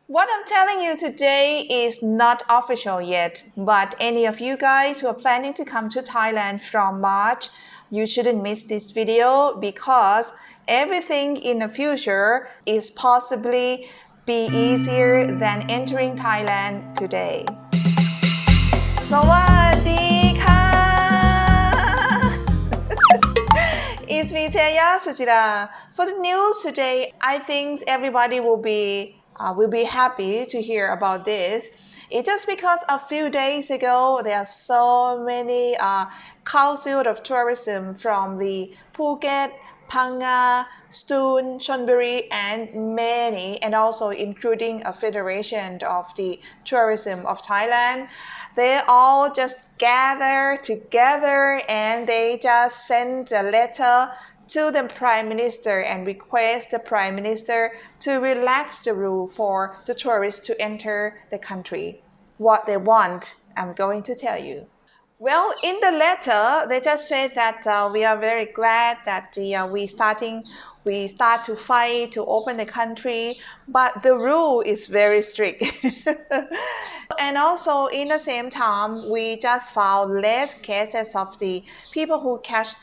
What I'm telling you today is not official yet, but any of you guys who are planning to come to Thailand from March, you shouldn't miss this video because everything in the future is possibly be easier than entering Thailand today. สวัสดีค่ะ It's me, Teya, Suchira. For the news today, I think everybody will be happy to hear about this. It's just because a few days ago, there are so many council of tourism from the Phuket, Phanga, Stoon, Chonburi, and many, and also including a federation of the tourism of Thailand. They all just gather together and they just send a letter to the Prime Minister and request the Prime Minister to relax the rule for the tourists to enter the country. What they want, I'm going to tell you. Well, in the letter, they just said that we are very glad that we start to fight to open the country, but the rule is very strict. And also, in the same time, we just found less cases of the people who catch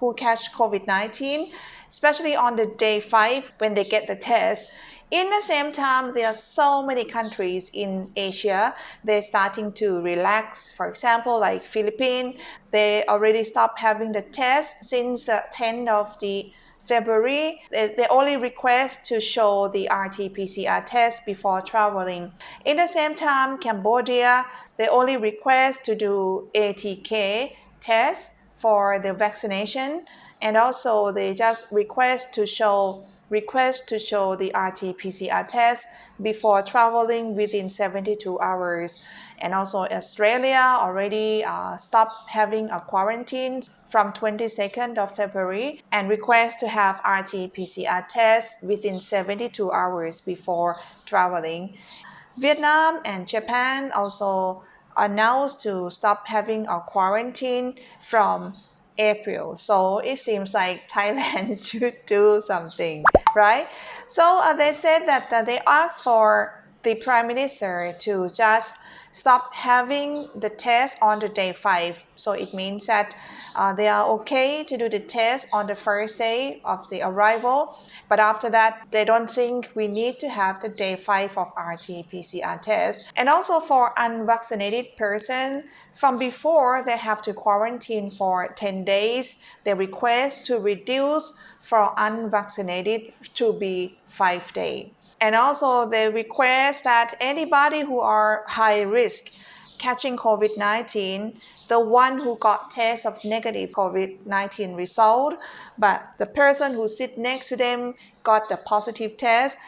COVID-19, especially on the day 5 when they get the test. In the same time, there are so many countries in Asia, they're starting to relax. For example, like Philippines, they already stopped having the test since the 10th of the February. They only request to show the RT-PCR test before traveling. In the same time, Cambodia, they only request to do ATK test for the vaccination, and also they just request to show the RT-PCR test before traveling within 72 hours. And also Australia already stopped having a quarantine from 22nd of February and request to have RT-PCR test within 72 hours before traveling. Vietnam and Japan also announced to stop having a quarantine from April. So it seems like Thailand should do something, right? So they said that they asked for the Prime Minister to just stop having the test on the day 5. So it means that they are okay to do the test on the first day of the arrival. But after that, they don't think we need to have the day 5 of RT-PCR test. And also for unvaccinated person, from before they have to quarantine for 10 days, they request to reduce for unvaccinated to be 5 days. And also they request that anybody who are high risk catching COVID-19, the one who got test of negative COVID-19 result, but the person who sit next to them got the positive test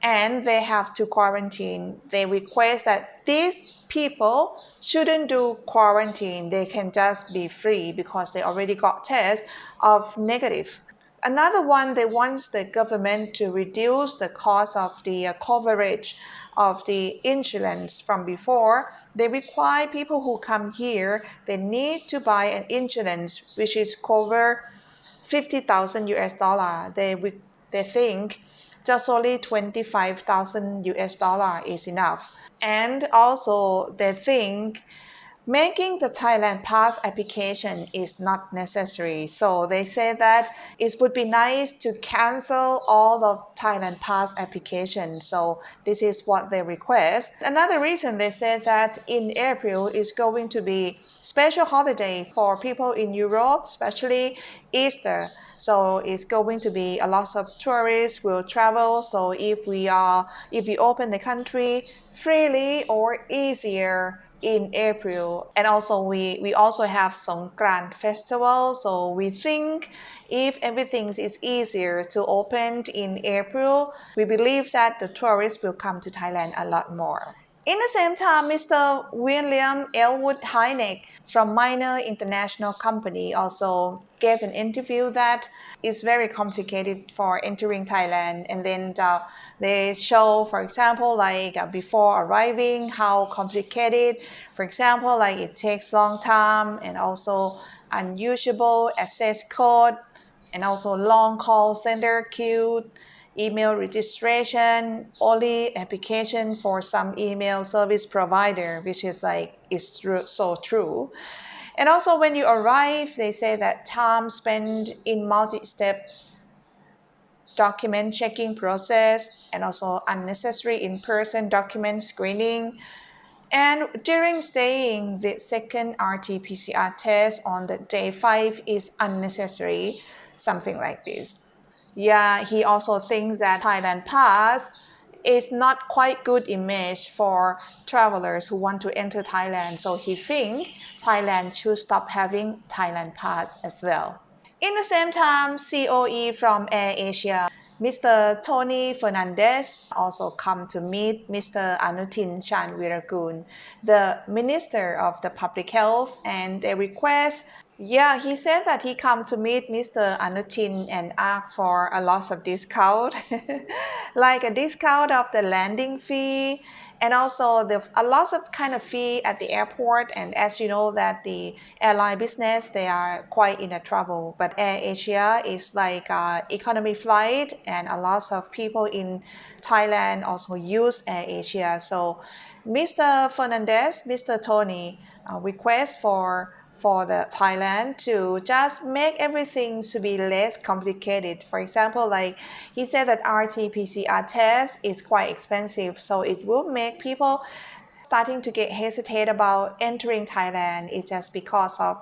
and they have to quarantine. They request that these people shouldn't do quarantine. They can just be free because they already got test of negative. Another one, they want the government to reduce the cost of the coverage of the insurance from before. They require people who come here, they need to buy an insurance which is cover 50,000 US dollar. They think just only 25,000 US dollar is enough. And also they think making the Thailand Pass application is not necessary. So they say that it would be nice to cancel all of Thailand Pass applications. So this is what they request. Another reason they say that in April is going to be special holiday for people in Europe, especially Easter. So it's going to be a lot of tourists will travel. So if we open the country freely or easier in April, and also we also have Songkran festival, so we think if everything is easier to open in April, we believe that the tourists will come to Thailand a lot more. In the same time, Mr. William Elwood Hynek from Minor International Company also gave an interview that is very complicated for entering Thailand. And then they show, for example, like before arriving, how complicated. For example, like it takes long time and also unusable access code and also long call center queue. email registration, only application for some email service provider, which is like, it's true, so true. And also when you arrive, they say that time spent in multi-step document checking process and also unnecessary in-person document screening. And during staying, the second RT-PCR test on the day 5 is unnecessary, something like this. Yeah, he also thinks that Thailand Pass is not quite good image for travelers who want to enter Thailand. So he thinks Thailand should stop having Thailand Pass as well. In the same time, COE from AirAsia, Mr. Tony Fernandez also come to meet Mr. Anutin Chanvirakul, the Minister of the Public Health, and they request. Yeah, he said that he come to meet Mr. Anutin and ask for a lot of discount, like a discount of the landing fee, and also a lot of kind of fee at the airport. And as you know that the airline business, they are quite in a trouble. But AirAsia is like economy flight, and a lot of people in Thailand also use AirAsia. So Mr. Fernandez, Mr. Tony request for the Thailand to just make everything to be less complicated. For example, like he said that RT-PCR test is quite expensive, so it will make people starting to get hesitate about entering Thailand. It's just because of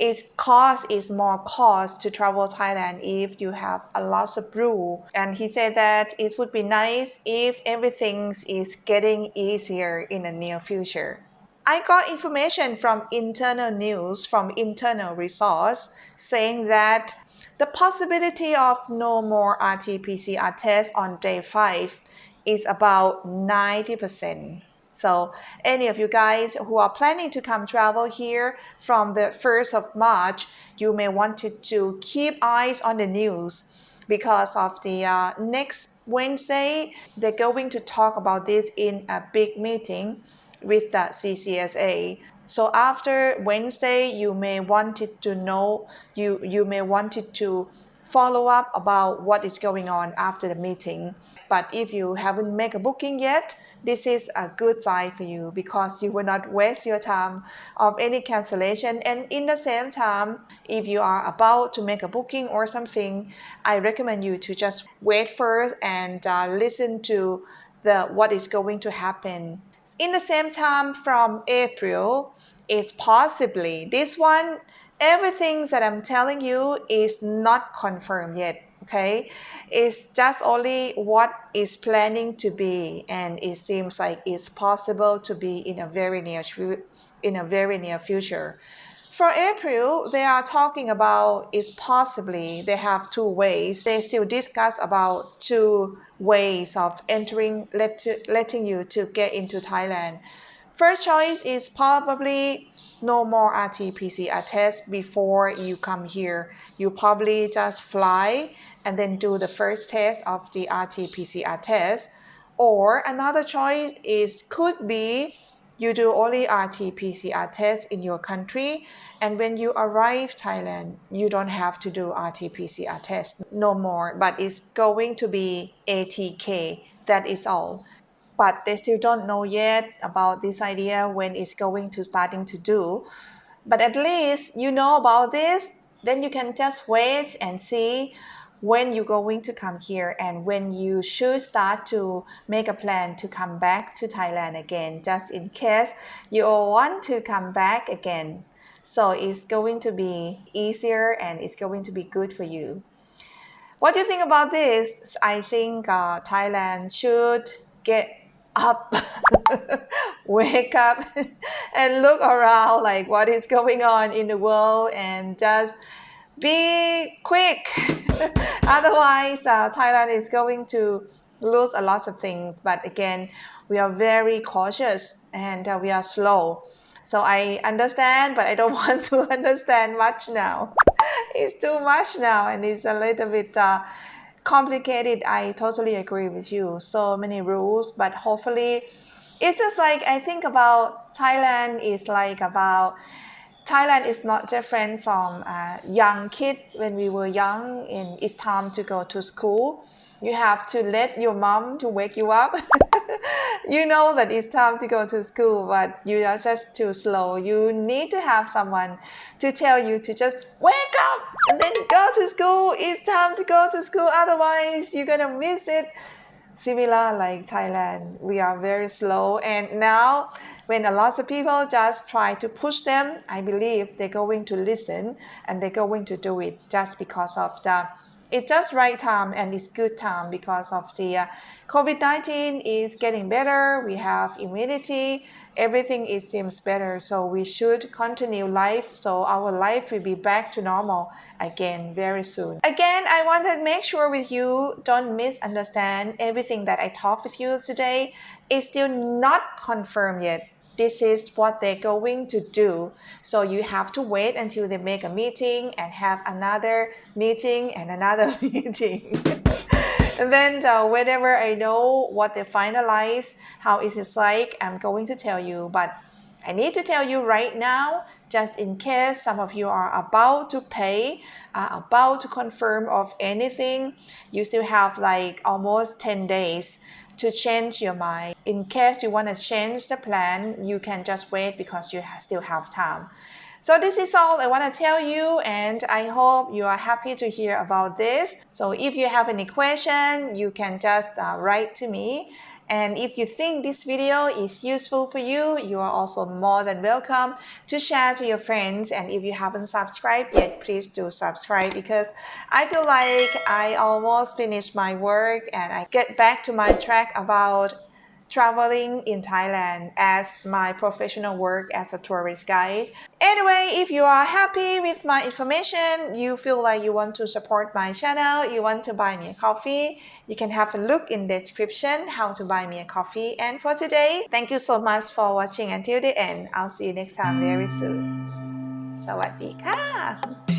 is more cost to travel Thailand if you have a lot of rule. And he said that it would be nice if everything is getting easier in the near future. I got information from internal news from internal resource saying that the possibility of no more RT-PCR tests on day 5 is about 90%. So any of you guys who are planning to come travel here from the 1st of March, you may want to keep eyes on the news because of the next Wednesday, they're going to talk about this in a big meeting with the CCSA. So after Wednesday, you may wanted to know, you may wanted to follow up about what is going on after the meeting. But if you haven't made a booking yet, this is a good sign for you because you will not waste your time of any cancellation. And in the same time, if you are about to make a booking or something, I recommend you to just wait first and listen to what is going to happen. In the same time, from April, is possibly this one. Everything that I'm telling you is not confirmed yet. Okay, it's just only what is planning to be, and it seems like it's possible to be in a very near future. For April, they are talking about is possibly they have two ways. They still discuss about two ways of entering, letting you to get into Thailand. First choice is probably no more RT-PCR test before you come here. You probably just fly and then do the first test of the RT-PCR test. Or another choice could be you do only RT-PCR test in your country, and when you arrive Thailand, you don't have to do RT-PCR test no more, but it's going to be ATK, that is all. But they still don't know yet about this idea when it's going to starting to do. But at least you know about this, then you can just wait and see when you're going to come here and when you should start to make a plan to come back to Thailand again, just in case you want to come back again. So it's going to be easier and it's going to be good for you. What do you think about this? I think Thailand should get up, wake up, and look around like what is going on in the world and just be quick. Otherwise, Thailand is going to lose a lot of things. But again, we are very cautious and we are slow. So I understand, but I don't want to understand much now. It's too much now and it's a little bit complicated. I totally agree with you. So many rules, but hopefully it's just like I think about Thailand is not different from young kid when we were young and it's time to go to school. you have to let your mom to wake you up. You know that it's time to go to school, but you are just too slow. You need to have someone to tell you to just wake up and then go to school. It's time to go to school, otherwise you're gonna miss it. Similar like Thailand, we are very slow, and now when a lot of people just try to push them, I believe they're going to listen and they're going to do it just because of the it's just right time and it's good time because of the COVID-19 is getting better. We have immunity. Everything it seems better. So we should continue life. So our life will be back to normal again very soon. Again, I want to make sure with you don't misunderstand everything that I talked with you today. Is still not confirmed yet. This is what they're going to do. So you have to wait until they make a meeting and have another meeting and another meeting. And then whenever I know what they finalize, how it is like, I'm going to tell you. But I need to tell you right now, just in case some of you are about to pay, about to confirm of anything, you still have like almost 10 days to change your mind. In case you want to change the plan, you can just wait because you still have time. So this is all I want to tell you, and I hope you are happy to hear about this. So if you have any question, you can just write to me. And if you think this video is useful for you, you are also more than welcome to share to your friends. And if you haven't subscribed yet, please do subscribe, because I feel like I almost finished my work and I get back to my track about traveling in Thailand as my professional work as a tourist guide. Anyway, if you are happy with my information, you feel like you want to support my channel, you want to buy me a coffee, you can have a look in the description how to buy me a coffee. And for today, thank you so much for watching until the end. I'll see you next time very soon. สวัสดีค่ะ